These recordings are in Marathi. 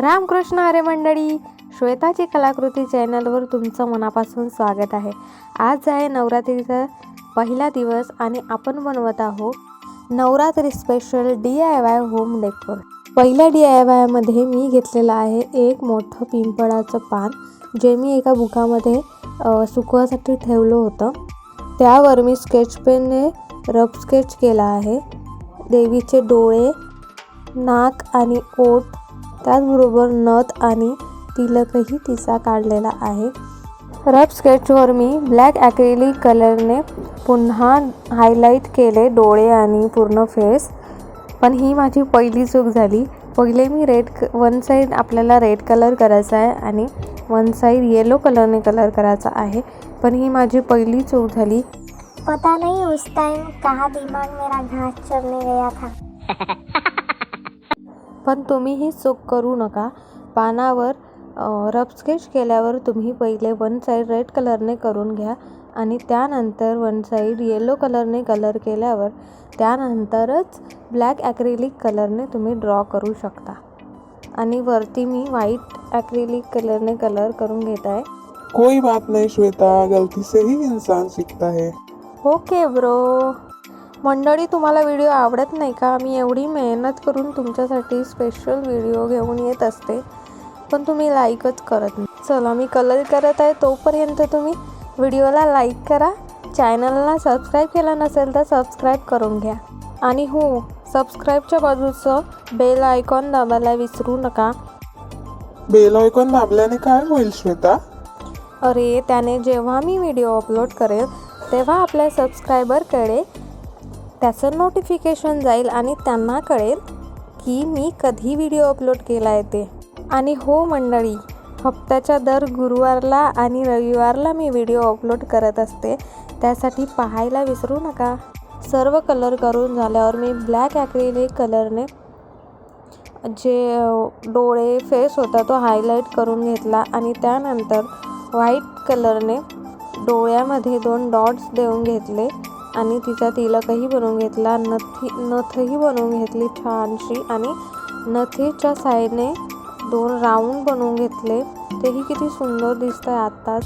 रामकृष्ण हरे मंडळी, श्वेताची कलाकृती चॅनलवर तुमचं मनापासून स्वागत आहे। आज आहे नवरात्रीचा पहिला दिवस आणि आपण बनवत आहोत Navratri special DIY home decor. पहिल्या DIY मध्ये मी घेतलेला आहे एक मोठं पिंपळाचं पान, जे मी एका बुकामध्ये सुकवासाठी ठेवलं होतं। त्यावर मी स्केच पेनने रफ स्केच केला आहे। देवीचे डोळे, नाक आणि ओठ, त्याचबरोबर नथ आणि तिलकही तिचा काढलेला आहे। रफ स्केचवर मी ब्लॅक ॲक्रिलिक कलरने पुन्हा हायलाइट केले डोळे आणि पूर्ण फेस। पण ही माझी पहिली चूक झाली। पहिले मी वन साइड आपल्याला रेड कलर करायचा आहे आणि वन साइड येलो कलरने कलर करायचा आहे, पण ही माझी पहिली चूक झाली। पता नहीं उस टाइम कहाँ दिमाग मेरा घास चरने गया था। पण तुम्ही ही चूक करू नका। पानावर रफ स्केच केल्यावर तुम्ही पहिले वन साइड रेड कलरने करून घ्या आणि त्यानंतर वन साइड येलो कलरने कलर केल्यावर त्यानंतरच ब्लॅक ॲक्रिलिक कलरने तुम्ही ड्रॉ करू शकता। आणि वरती मी व्हाईट ॲक्रिलिक कलरने कलर करून घेत आहे। कोई बात नहीं श्वेता, गलती से ही इंसान सीखता है। Okay bro. मंडळी, तुम्हाला व्हिडिओ आवडत नाही का? मी एवढी मेहनत करून तुमच्यासाठी स्पेशल व्हिडिओ घेऊन येत असते, पण तुम्ही लाईकच करत नाही। चला, मी कलर करत आहे, तोपर्यंत तुम्ही व्हिडिओला लाईक करा। चॅनलला सबस्क्राईब केलं नसेल तर सबस्क्राईब करून घ्या आणि हो, सबस्क्राईबच्या बाजूचं बेल आयकॉन दाबायला विसरू नका। बेल आयकॉन दाबल्याने काय होईल श्वेता? अरे, त्याने जेव्हा मी व्हिडिओ अपलोड करेल तेव्हा आपल्या सबस्क्रायबरकडे त्याचं नोटिफिकेशन जाईल आणि त्यांना कळेल की मी कधी व्हिडिओ अपलोड केला आहे ते। आणि हो मंडळी, हप्त्याच्या दर गुरुवारला आणि रविवारला मी व्हिडिओ अपलोड करत असते, त्यासाठी पाहायला विसरू नका। सर्व कलर करून झाल्यावर मी ब्लॅक ॲक्रिलिक कलरने जे डोळे फेस होता तो हायलाइट करून घेतला आणि त्यानंतर व्हाईट कलरने डोळ्यामध्ये 2 डॉट्स देऊन घेतले आणि तिचा तिलकही बनवून घेतला। नथही बनवून घेतली छानशी आणि नथीच्या साईडने 2 राऊंड बनवून घेतले, तेही किती सुंदर दिसत आहे आत्ताच।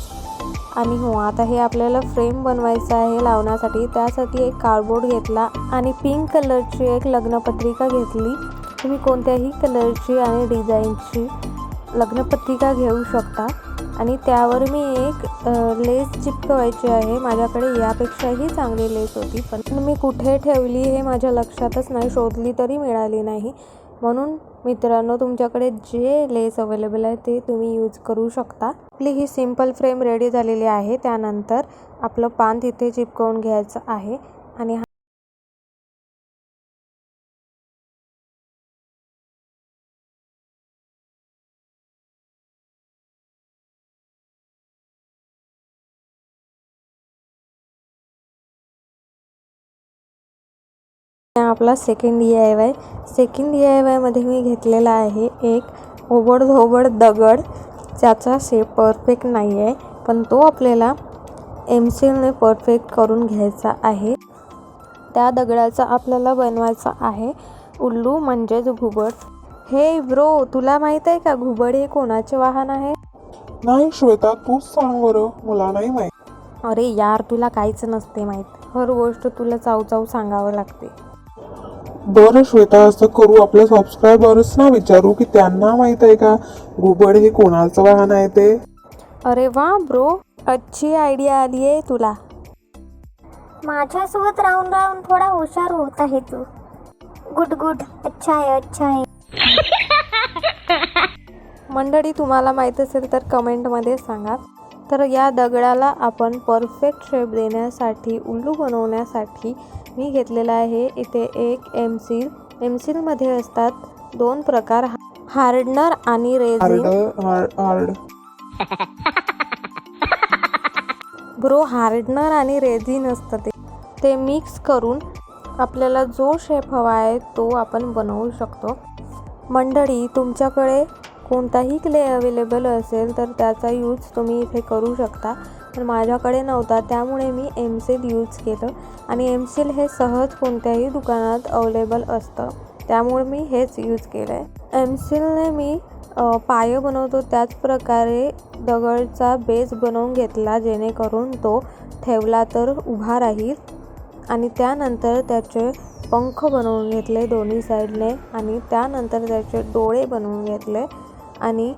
आणि हो, आता हे आपल्याला फ्रेम बनवायचं आहे लावण्यासाठी। त्यासाठी एक कार्डबोर्ड घेतला आणि पिंक कलरची एक लग्नपत्रिका घेतली। तुम्ही कोणत्याही कलरची आणि डिझाईनची लग्नपत्रिका घेऊ शकता आणि त्यावर मी एक लेस चिपकवायची आहे। माझ्याकडे यापेक्षाही चांगली लेस होती, पण मी कुठे ठेवली हे माझ्या लक्षातच नाही, शोधली तरी मिळाली नाही। म्हणून मित्रांनो, तुमच्याकडे जे लेस अवेलेबल आहे ते तुम्ही यूज करू शकता। आपली ही सिंपल फ्रेम रेडी झालेली आहे। त्यानंतर आपलं पान तिथे चिपकवून घ्यायचं आहे आणि आपला सेकंड DIY मध्ये मी घेतलेला आहे एक ओबडधोबड दगड, ज्याचा शेप परफेक्ट नाही आहे, पण तो आपल्याला एमसीलने परफेक्ट करून घ्यायचा आहे। त्या दगडाचा आपल्याला बनवायचा आहे उल्लू म्हणजेच घुबड। हे ब्रो, तुला माहीत आहे का घुबड हे कोणाचे वाहन आहे? नाही श्वेता, तूच सांग बरं, मला नाही माहित। अरे यार, तुला काहीच नसते माहीत, हर गोष्ट तुला चावचाव सांगावं लागते। बरं श्वेता, असं करू, आपल्या सबस्क्रायबर्सना विचारू की त्यांना माहित आहे का घुबड हे कोणाचं वाहन आहे ते? अरे वा ब्रो, अच्छी आयडिया आली आहे तुला। माझ्यासोबत राहून राहून थोडा हुशार होत आहे तू। गुड, अच्छा है। मंडळी, तुम्हाला माहीत असेल तर कमेंटमध्ये सांगा। तर या दगडाला आपण परफेक्ट शेप देण्यासाठी, उल्लू बनवण्यासाठी मी घेतलेला आहे इथे एक एमसीलमध्ये असतात 2 प्रकार, हार्डनर आणि रेझिन। ब्रो, हार्डनर आणि रेझिन असतं ते मिक्स करून आपल्याला जो शेप हवा आहे तो आपण बनवू शकतो। मंडळी, तुमच्याकडे कोणताही क्ले अवेलेबल असेल तर त्याचा यूज तुम्ही इथे करू शकता, पण माझ्याकडे नव्हता, त्यामुळे मी एमसील यूज केलं आणि एमसील हे सहज कोणत्याही दुकानात अवेलेबल असतं, त्यामुळे मी हेच यूज केलं आहे। एमसिलने मी पाय बनवतो त्याच प्रकारे दगडचा बेस बनवून घेतला, जेणेकरून तो ठेवला तर उभा राहील. आणि त्यानंतर त्याचे पंख बनवून घेतले दोन्ही साईडने आणि त्यानंतर त्याचे डोळे बनवून घेतले आणि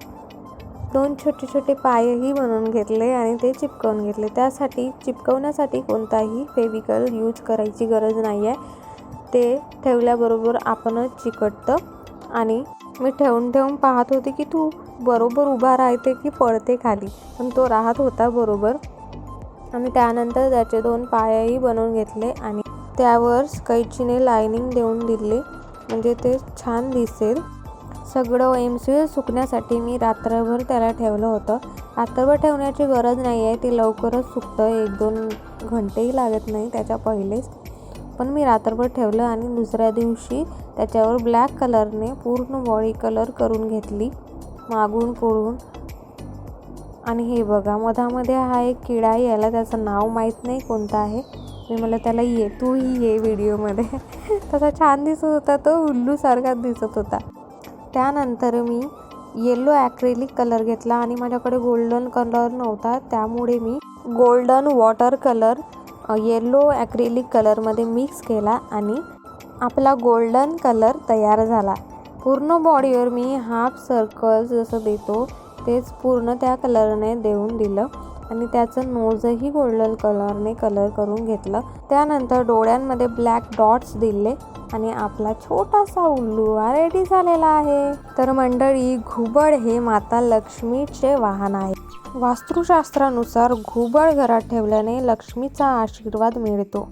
2 छोटे छोटे पायही बनवून घेतले आणि ते चिपकवून घेतले. त्यासाठी चिपकवण्यासाठी कोणताही फेविकल यूज करायची गरज नाही आहे. ते ठेवल्याबरोबर आपणच चिकटतं. आणि मी ठेवून पाहत होते की तू बरोबर उभा राहते की पडते खाली, पण तो राहत होता बरोबर. आणि त्यानंतर त्याचे 2 पायही बनवून घेतले आणि त्यावर कैचीने लाइनिंग देऊन दिली, म्हणजे ते छान दिसेल. सगळं एमसील सुकण्यासाठी मी रात्रभर त्याला ठेवलं होतं. रात्रभर ठेवण्याची गरज नाही आहे, ती लवकरच सुकतं, 1-2 घंटेही लागत नाही त्याच्या पहिलेच. पण मी रात्रभर ठेवलं आणि दुसऱ्या दिवशी त्याच्यावर ब्लॅक कलरने पूर्ण बॉडी कलर करून घेतली, मागून पुढून. आणि हे बघा, मधामध्ये हा एक किडा आहे, याला त्याचं नाव माहीत नाही कोणतं आहे. मी मला त्याला तूही ये व्हिडिओमध्ये तसा छान दिसत होता, तो उल्लूसारखाच दिसत होता. त्यानंतर मी येलो ॲक्रेलिक कलर घेतला आणि माझ्याकडे गोल्डन कलर नव्हता, त्यामुळे मी golden water colour yellow acrylic कलरमध्ये मिक्स केला आणि आपला गोल्डन कलर तयार झाला. पूर्ण बॉडीवर मी हाफ सर्कल जसं देतो तेच पूर्ण त्या कलरने देऊन दिलं आणि त्याचं नोजही गोल्डन कलरने कलर करून घेतलं. त्यानंतर डोळ्यांमध्ये ब्लॅक डॉट्स दिले आणि आपला छोटासा उल्लू रेडी झालेला आहे. तर मंडळी, घुबड हे माता लक्ष्मीचे वाहन आहे. वास्तुशास्त्रानुसार घुबड घरात ठेवल्याने लक्ष्मीचा आशीर्वाद मिळतो.